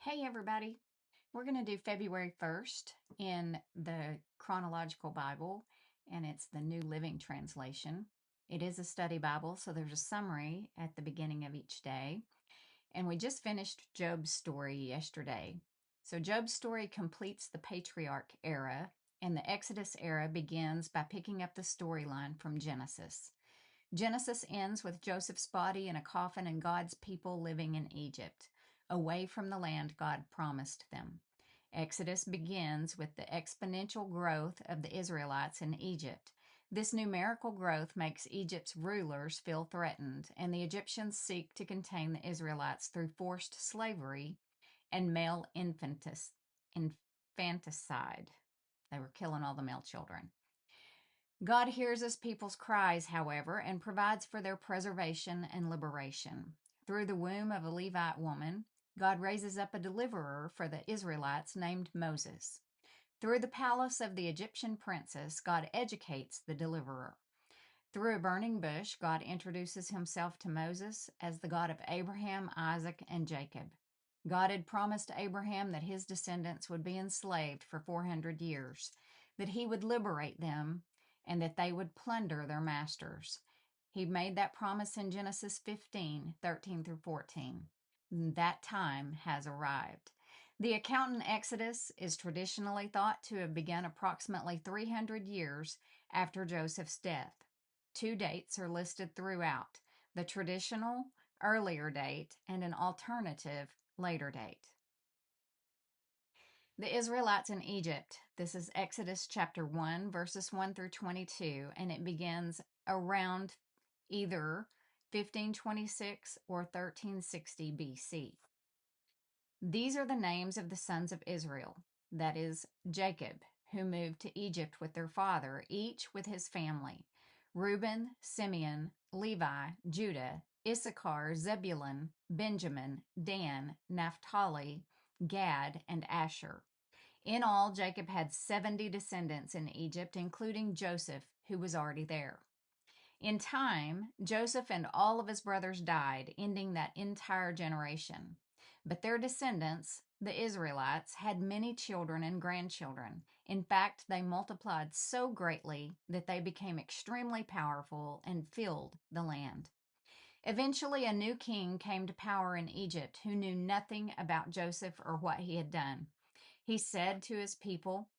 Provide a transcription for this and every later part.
Hey everybody, we're going to do February 1st in the Chronological Bible, and it's the New Living Translation. It is a study Bible, so there's a summary at the beginning of each day. And we just finished Job's story yesterday. So Job's story completes the patriarch era, and the Exodus era begins by picking up the storyline from Genesis. Genesis ends with Joseph's body in a coffin and God's people living in Egypt, away from the land God promised them. Exodus begins with the exponential growth of the Israelites in Egypt. This numerical growth makes Egypt's rulers feel threatened, and the Egyptians seek to contain the Israelites through forced slavery and male infanticide. They were killing all the male children. God hears his people's cries, however, and provides for their preservation and liberation. Through the womb of a Levite woman, God raises up a deliverer for the Israelites named Moses. Through the palace of the Egyptian princess, God educates the deliverer. Through a burning bush, God introduces himself to Moses as the God of Abraham, Isaac, and Jacob. God had promised Abraham that his descendants would be enslaved for 400 years, that he would liberate them, and that they would plunder their masters. He made that promise in Genesis 15:13 through 14. That time has arrived. The account in Exodus is traditionally thought to have begun approximately 300 years after Joseph's death. Two dates are listed throughout: the traditional earlier date and an alternative later date. The Israelites in Egypt. This is Exodus chapter 1, verses 1 through 22, and it begins around either 1526 or 1360 BC. These are the names of the sons of Israel, that is, Jacob, who moved to Egypt with their father, each with his family: Reuben, Simeon, Levi, Judah, Issachar, Zebulun, Benjamin, Dan, Naphtali, Gad, and Asher. In all, Jacob had 70 descendants in Egypt, including Joseph, who was already there. In time, Joseph and all of his brothers died, ending that entire generation. But their descendants, the Israelites, had many children and grandchildren. In fact, they multiplied so greatly that they became extremely powerful and filled the land. Eventually, a new king came to power in Egypt who knew nothing about Joseph or what he had done. He said to his people,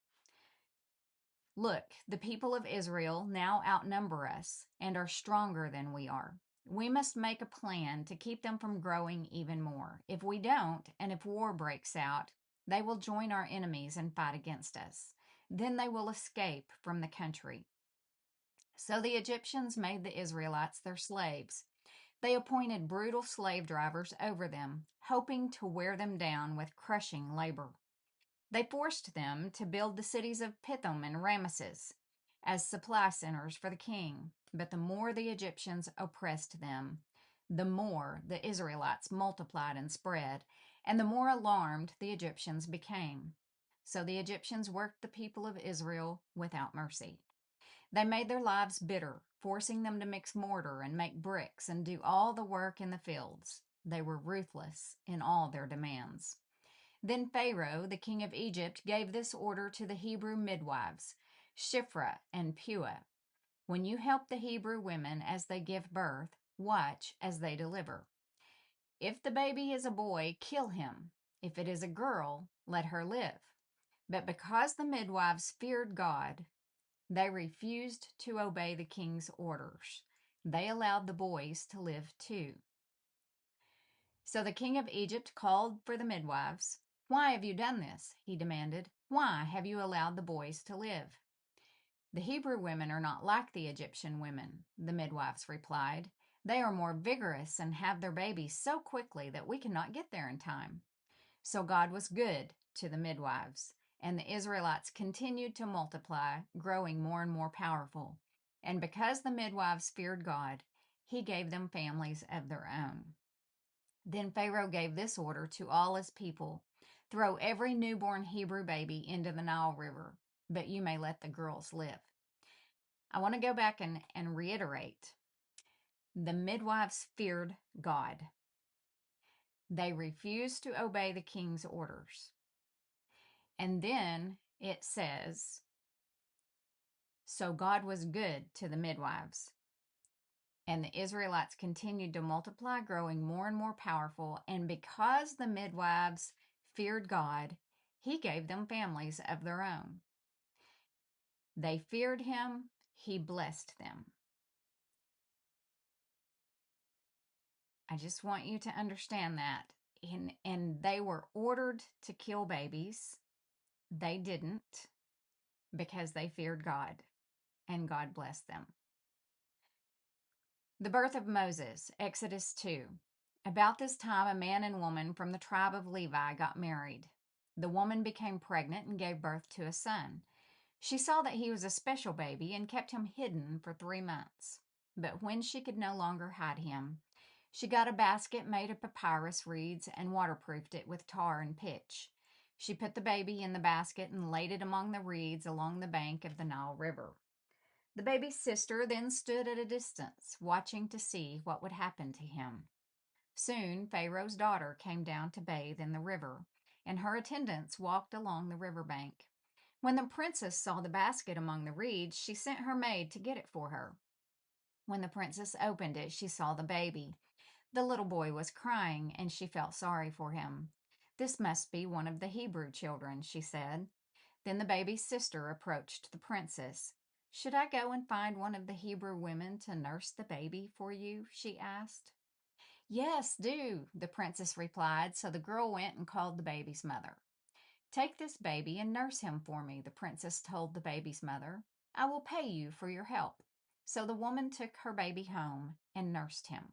"Look, the people of Israel now outnumber us and are stronger than we are. We must make a plan to keep them from growing even more. If we don't, and if war breaks out, they will join our enemies and fight against us. Then they will escape from the country." So the Egyptians made the Israelites their slaves. They appointed brutal slave drivers over them, hoping to wear them down with crushing labor. They forced them to build the cities of Pithom and Ramesses as supply centers for the king. But the more the Egyptians oppressed them, the more the Israelites multiplied and spread, and the more alarmed the Egyptians became. So the Egyptians worked the people of Israel without mercy. They made their lives bitter, forcing them to mix mortar and make bricks and do all the work in the fields. They were ruthless in all their demands. Then Pharaoh, the king of Egypt, gave this order to the Hebrew midwives, Shiphrah and Puah: "When you help the Hebrew women as they give birth, watch as they deliver. If the baby is a boy, kill him. If it is a girl, let her live." But because the midwives feared God, they refused to obey the king's orders. They allowed the boys to live too. So the king of Egypt called for the midwives. "Why have you done this?" he demanded. "Why have you allowed the boys to live?" "The Hebrew women are not like the Egyptian women," the midwives replied. "They are more vigorous and have their babies so quickly that we cannot get there in time." So God was good to the midwives, and the Israelites continued to multiply, growing more and more powerful. And because the midwives feared God, he gave them families of their own. Then Pharaoh gave this order to all his people: "Throw every newborn Hebrew baby into the Nile River, but you may let the girls live." I want to go back and reiterate. The midwives feared God. They refused to obey the king's orders. And then it says, so God was good to the midwives. And the Israelites continued to multiply, growing more and more powerful. And because the midwives feared God, he gave them families of their own. They feared him, he blessed them. I just want you to understand that. And they were ordered to kill babies. They didn't, because they feared God, and God blessed them. The birth of Moses, Exodus 2. About this time, a man and woman from the tribe of Levi got married. The woman became pregnant and gave birth to a son. She saw that he was a special baby and kept him hidden for 3 months. But when she could no longer hide him, she got a basket made of papyrus reeds and waterproofed it with tar and pitch. She put the baby in the basket and laid it among the reeds along the bank of the Nile River. The baby's sister then stood at a distance, watching to see what would happen to him. Soon Pharaoh's daughter came down to bathe in the river, and her attendants walked along the river bank. When the princess saw the basket among the reeds, she sent her maid to get it for her. When the princess opened it, she saw the baby. The little boy was crying, and she felt sorry for him. This must be one of the Hebrew children, she said. Then the baby's sister approached the princess. Should I go and find one of the Hebrew women to nurse the baby for you? She asked. Yes, do, the princess replied, so the girl went and called the baby's mother. Take this baby and nurse him for me, the princess told the baby's mother. I will pay you for your help. So the woman took her baby home and nursed him.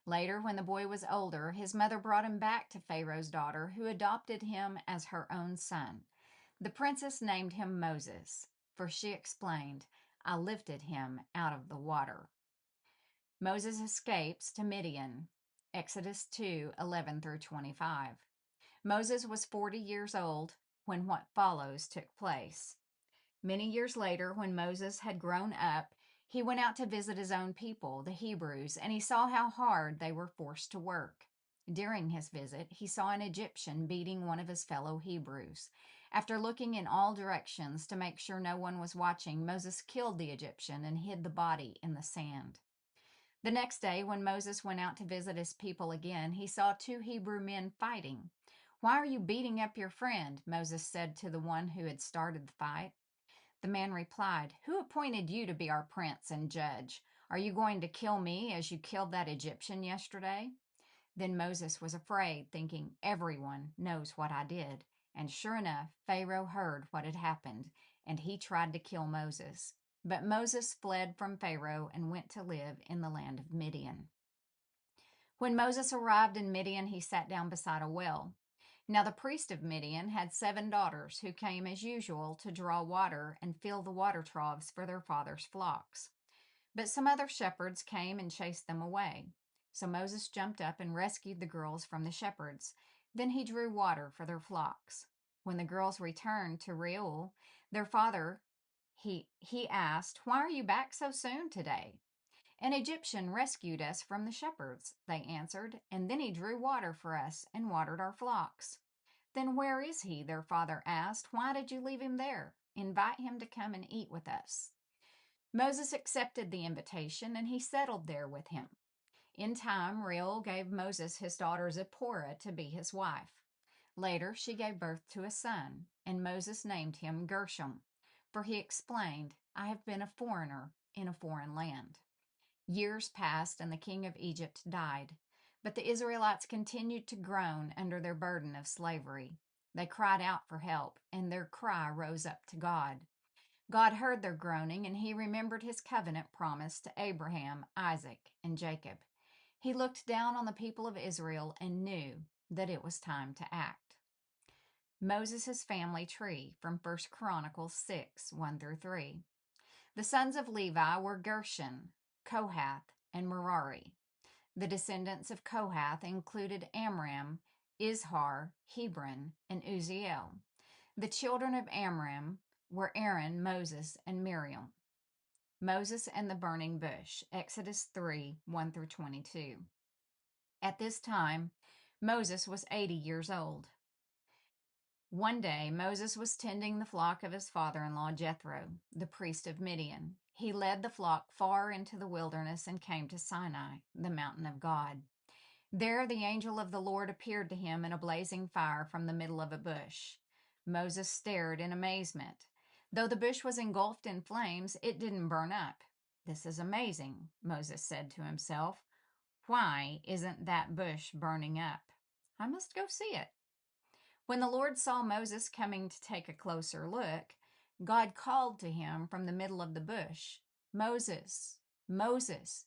Later, when the boy was older, his mother brought him back to Pharaoh's daughter, who adopted him as her own son. The princess named him Moses, for she explained, I lifted him out of the water. Moses escapes to Midian, Exodus 2:11 through 25. Moses was 40 years old when what follows took place. Many years later, when Moses had grown up, he went out to visit his own people, the Hebrews, and he saw how hard they were forced to work. During his visit, he saw an Egyptian beating one of his fellow Hebrews. After looking in all directions to make sure no one was watching, Moses killed the Egyptian and hid the body in the sand. The next day, when Moses went out to visit his people again, he saw 2 Hebrew men fighting. Why are you beating up your friend? Moses said to the one who had started the fight. The man replied, Who appointed you to be our prince and judge? Are you going to kill me as you killed that Egyptian yesterday? Then Moses was afraid, thinking, Everyone knows what I did. And sure enough, Pharaoh heard what had happened, and he tried to kill Moses. But Moses fled from Pharaoh and went to live in the land of Midian. When Moses arrived in Midian, he sat down beside a well. Now the priest of Midian had 7 daughters who came as usual to draw water and fill the water troughs for their father's flocks. But some other shepherds came and chased them away. So Moses jumped up and rescued the girls from the shepherds. Then he drew water for their flocks. When the girls returned to Reuel, their father, he asked, Why are you back so soon today? An Egyptian rescued us from the shepherds, they answered, and then he drew water for us and watered our flocks. Then where is he? Their father asked. Why did you leave him there? Invite him to come and eat with us. Moses accepted the invitation and he settled there with him. In time, Reuel gave Moses his daughter Zipporah to be his wife. Later, she gave birth to a son, and Moses named him Gershom, for he explained, I have been a foreigner in a foreign land. Years passed and the king of Egypt died, but the Israelites continued to groan under their burden of slavery. They cried out for help, and their cry rose up to God. God heard their groaning, and he remembered his covenant promise to Abraham, Isaac, and Jacob. He looked down on the people of Israel and knew that it was time to act. Moses' family tree from 1 Chronicles 6:1 through 3. The sons of Levi were Gershon, Kohath, and Merari. The descendants of Kohath included Amram, Izhar, Hebron, and Uzziel. The children of Amram were Aaron, Moses, and Miriam. Moses and the burning bush, Exodus 3:1 through 22. At this time, Moses was 80 years old. One day, Moses was tending the flock of his father-in-law Jethro, the priest of Midian. He led the flock far into the wilderness and came to Sinai, the mountain of God. There the angel of the Lord appeared to him in a blazing fire from the middle of a bush. Moses stared in amazement. Though the bush was engulfed in flames, it didn't burn up. "This is amazing," Moses said to himself. "Why isn't that bush burning up? I must go see it." When the Lord saw Moses coming to take a closer look, God called to him from the middle of the bush, "Moses, Moses."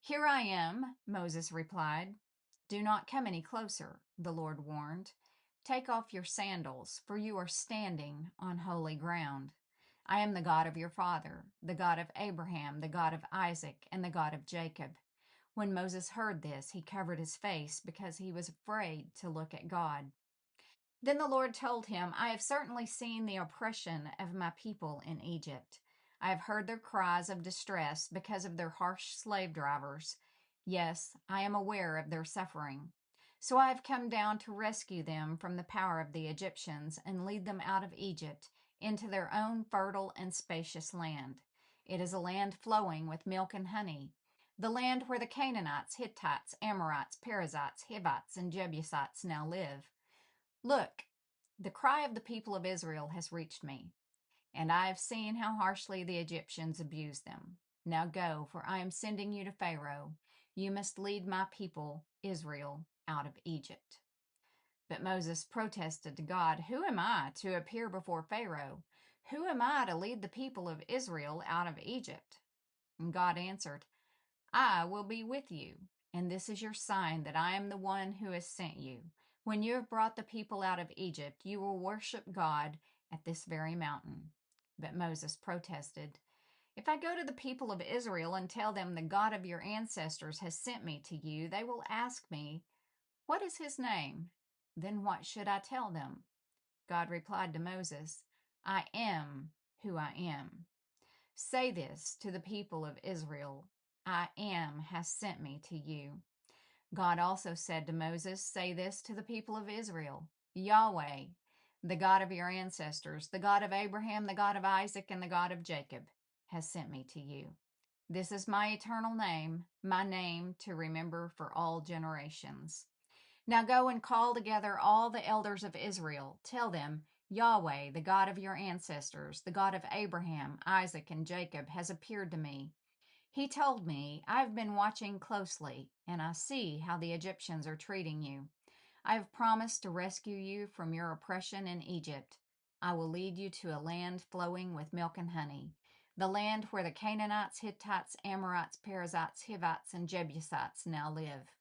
"Here I am," Moses replied. "Do not come any closer," the Lord warned. "Take off your sandals, for you are standing on holy ground. I am the God of your father, the God of Abraham, the God of Isaac, and the God of Jacob." When Moses heard this, he covered his face because he was afraid to look at God. Then the Lord told him, "I have certainly seen the oppression of my people in Egypt. I have heard their cries of distress because of their harsh slave drivers. Yes, I am aware of their suffering. So I have come down to rescue them from the power of the Egyptians and lead them out of Egypt into their own fertile and spacious land. It is a land flowing with milk and honey, the land where the Canaanites, Hittites, Amorites, Perizzites, Hivites, and Jebusites now live. Look, the cry of the people of Israel has reached me, and I have seen how harshly the Egyptians abuse them. Now go, for I am sending you to Pharaoh. You must lead my people, Israel, out of Egypt." But Moses protested to God, "Who am I to appear before Pharaoh? Who am I to lead the people of Israel out of Egypt?" And God answered, "I will be with you, and this is your sign that I am the one who has sent you. When you have brought the people out of Egypt, you will worship God at this very mountain." But Moses protested, "If I go to the people of Israel and tell them the God of your ancestors has sent me to you, they will ask me, 'What is his name?' Then what should I tell them?" God replied to Moses, "I am who I am. Say this to the people of Israel, 'I am has sent me to you.'" God also said to Moses, "Say this to the people of Israel, 'Yahweh, the God of your ancestors, the God of Abraham, the God of Isaac, and the God of Jacob, has sent me to you. This is my eternal name, my name to remember for all generations. Now go and call together all the elders of Israel. Tell them, Yahweh, the God of your ancestors, the God of Abraham, Isaac, and Jacob, has appeared to me. He told me, I've been watching closely, and I see how the Egyptians are treating you. I have promised to rescue you from your oppression in Egypt. I will lead you to a land flowing with milk and honey, the land where the Canaanites, Hittites, Amorites, Perizzites, Hivites, and Jebusites now live.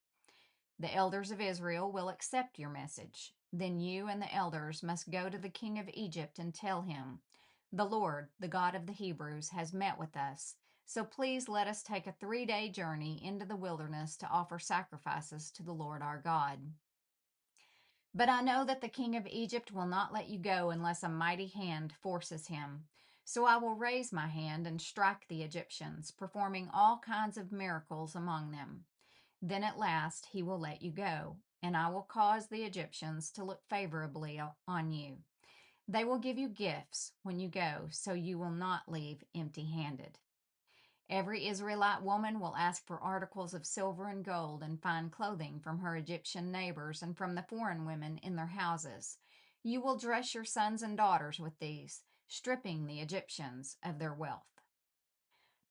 The elders of Israel will accept your message. Then you and the elders must go to the king of Egypt and tell him, 'The Lord, the God of the Hebrews, has met with us. So please let us take a 3-day journey into the wilderness to offer sacrifices to the Lord our God.' But I know that the king of Egypt will not let you go unless a mighty hand forces him. So I will raise my hand and strike the Egyptians, performing all kinds of miracles among them. Then at last he will let you go, and I will cause the Egyptians to look favorably on you. They will give you gifts when you go, so you will not leave empty-handed. Every Israelite woman will ask for articles of silver and gold and fine clothing from her Egyptian neighbors and from the foreign women in their houses. You will dress your sons and daughters with these, stripping the Egyptians of their wealth."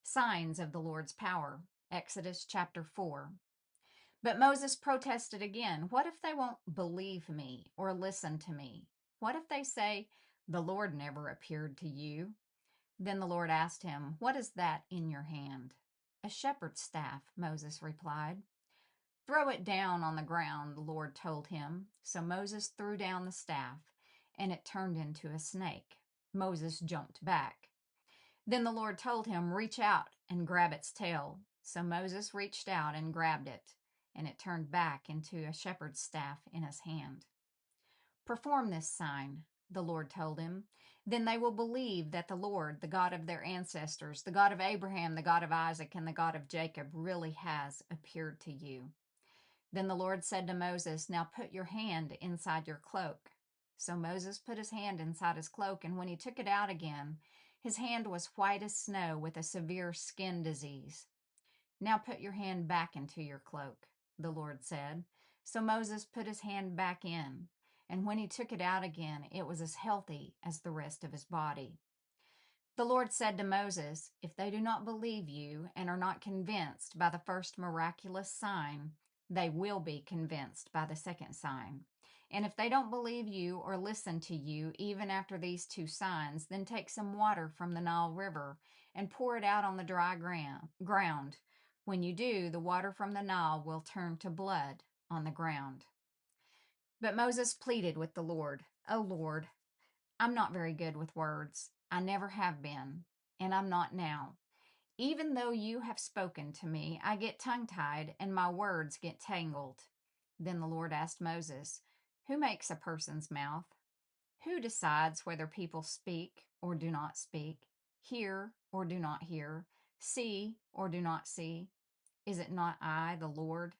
Signs of the Lord's power. Exodus chapter 4. But Moses protested again. "What if they won't believe me or listen to me? What if they say, 'The Lord never appeared to you'?" Then the Lord asked him, "What is that in your hand?" "A shepherd's staff," Moses replied. "Throw it down on the ground," the Lord told him. So Moses threw down the staff, and it turned into a snake. Moses jumped back. Then the Lord told him, "Reach out and grab its tail." So Moses reached out and grabbed it, and it turned back into a shepherd's staff in his hand. "Perform this sign," the Lord told him. "Then they will believe that the Lord, the God of their ancestors, the God of Abraham, the God of Isaac, and the God of Jacob, really has appeared to you." Then the Lord said to Moses, "Now put your hand inside your cloak." So Moses put his hand inside his cloak, and when he took it out again, his hand was white as snow with a severe skin disease. "Now put your hand back into your cloak," the Lord said. So Moses put his hand back in, and when he took it out again, it was as healthy as the rest of his body. The Lord said to Moses, "If they do not believe you and are not convinced by the first miraculous sign, they will be convinced by the second sign. And if they don't believe you or listen to you even after these two signs, then take some water from the Nile River and pour it out on the dry ground. When you do, the water from the Nile will turn to blood on the ground." But Moses pleaded with the Lord, "Oh Lord, I'm not very good with words. I never have been, and I'm not now. Even though you have spoken to me, I get tongue-tied and my words get tangled." Then the Lord asked Moses, "Who makes a person's mouth? Who decides whether people speak or do not speak, hear or do not hear, see or do not see? Is it not I, the Lord?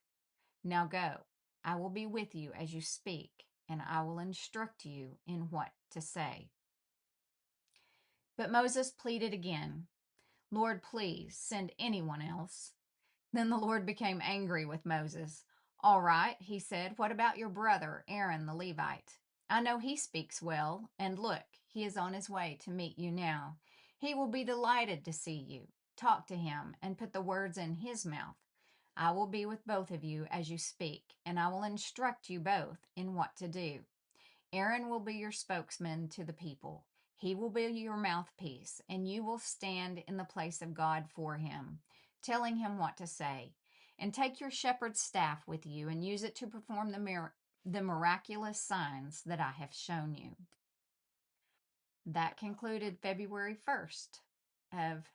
Now go. I will be with you as you speak, and I will instruct you in what to say." But Moses pleaded again, "Lord, please send anyone else." Then the Lord became angry with Moses. "All right," he said, "what about your brother, Aaron the Levite? I know he speaks well, and look, he is on his way to meet you now. He will be delighted to see you. Talk to him and put the words in his mouth. I will be with both of you as you speak, and I will instruct you both in what to do. Aaron will be your spokesman to the people. He will be your mouthpiece, and you will stand in the place of God for him, telling him what to say. And take your shepherd's staff with you and use it to perform the miraculous signs that I have shown you." That concluded February 1st of